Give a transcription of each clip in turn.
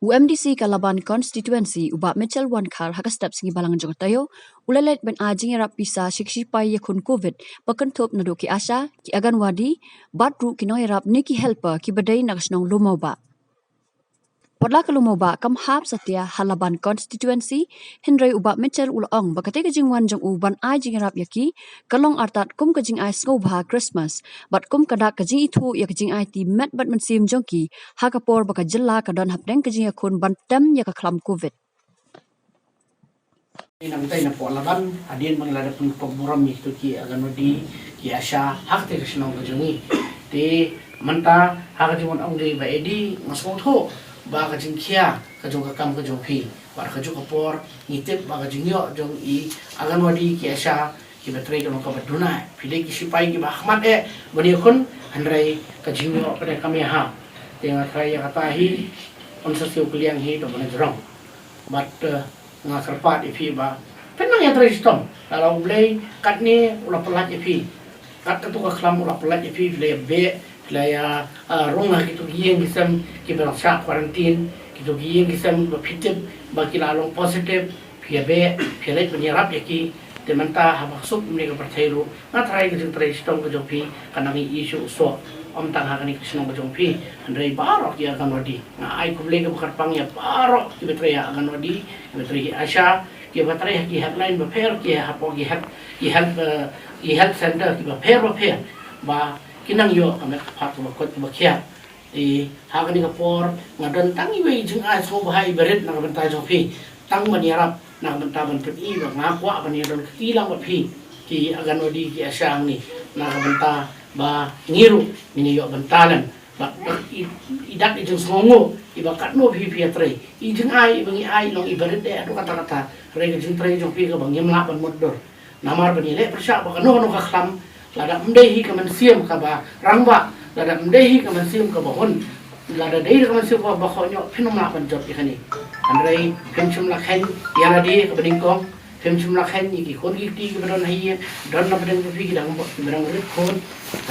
UMDC Kalaban Constituency ubak Mitchell Wankar haka step singi balang jogotayo ulalet ben ajing rap pisa shikshi pai yakun covid pakentop nadoki asha ki agan wadi badru kinoy rap niki helper ki badai naksnong lumoba Podla kalumoba kam hap satya Halaban Constituency Hindray ubak Mitchell ulong bakate kajing wan jong uban ajing rap yaki kalong artat kum kajing ai snobha Christmas bat kum kada kajing itu ya kajing ai ti met bat mensim jongki hakapor baka jilla kadon hapdeng kajing yakun bantem ya kaklam covid Namtai na po laban adien manglada pun pagburam itu ki agan di ki asya hak te krisno kajungi te manta hak kajungan ang di ba edi masmo tho ba kajing kia kajung kakam kajung pi ba kajung kapor ngitip ba kajung yo jong I agan wadi ki asya ki batrai kono ka baduna pile ki sipai ki ba ahmad bani kun handrai kajung yo pada kami ha tenga kaya katahi on sosio kuliang hi to bana jrong but ngakarpat ipi ba penang yang teristom kalau boleh kat ni ulah pelat ipi kat tu ka kelam ulah pelat ipi boleh be laya rumah gitu gieng kisam kita syak karantin gitu gieng kisam bapitip bagi lalong positif pia be pia lek penyerap yaki temanta maksud mereka percaya ngatrai gitu teristom ke jopi karena ni isu so om tang hakani krisno ke jopi andai barok ya kan wadi ai ku boleh ke bukarpang ya barok ki betre ya akan wadi betre asya ki betre ki headline beper ki hapo ki health center ki beper ba kinang yo kami pat ko kot ba kya hakani ka por ngadon tangi we jing ai so bahai berit na benta jopi tang maniarap na benta ban pi ba ngakwa ban don kilang ba pi ki agan wadi ki asya ni na benta ba ngiru mini yo bentalan ba idak itu songo ibakat no pi tre ijing ai bangi ai long ibarat adu kata-kata rega jing tre jong pi ka bang yemla ban modor namar bani le persya ba no ka kham lada mdehi ka mansiam ka ba rangba lada mdehi ka mansiam ka ba hon lada dei ka mansiam ka ba khonyo phinomla ban job ikani andrei phimchum la khain yara di ka beningkong phimchum la khain ki kon ki ti ka don hai don na bedeng pi ki dang bo bedeng rit khon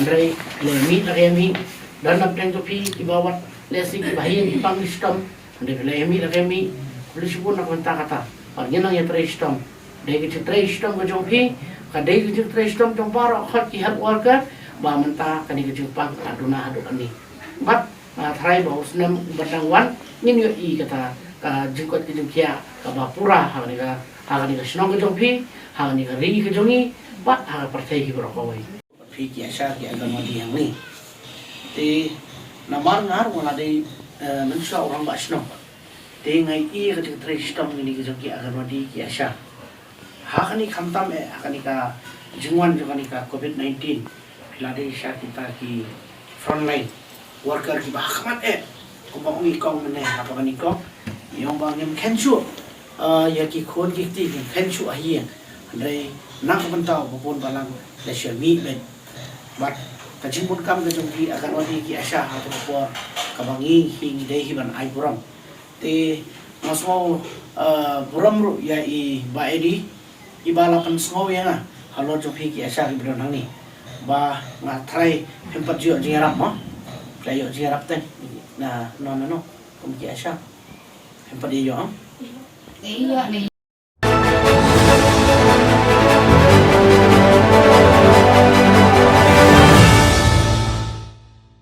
andrei le mi la mi dan nak tengok pi ibawat lesi bahin pang sistem ande le mi la mi polis pun nak mentah kata arnya nang ya tristom de ki tristom ko jong pi ka de ki tristom jong paro khat ki hat warga ba mentah kani ki pang aduna adu ani bat thai ba usnam badang wan nin yo I kata ka jingkot ki jong kia ka ba pura ha ni ka snong ko jong pi ha ni ka ri ki jongi bat ha partai ki bro ko wai pi ki asya ki agam di yang ni te namar ngar wala de manusia orang basno te ngai I ka tristom ni ki jong ki agam di ki asya hakani khamtam hakani ka jingwan jogani ka covid-19 pilade sya kita ki frontline worker ki bahmat ko ba ngi kong mene apa kan ko yong bang yem kenshu ya ki khon ki ti kenshu ahi andre nak bentau popon balang le shel mi ben bat kajing pun kam ke jongki akan wadi ki asya atau ko kabangi hing dei hiban ai buram te masmo buram ru ya I baedi ibalapan sngo ya halo jongki ki asya ki bron ni ba ngatrai pempat jo jingarap mo playo jingarap ten na no kum ki asya pempat yo iya nih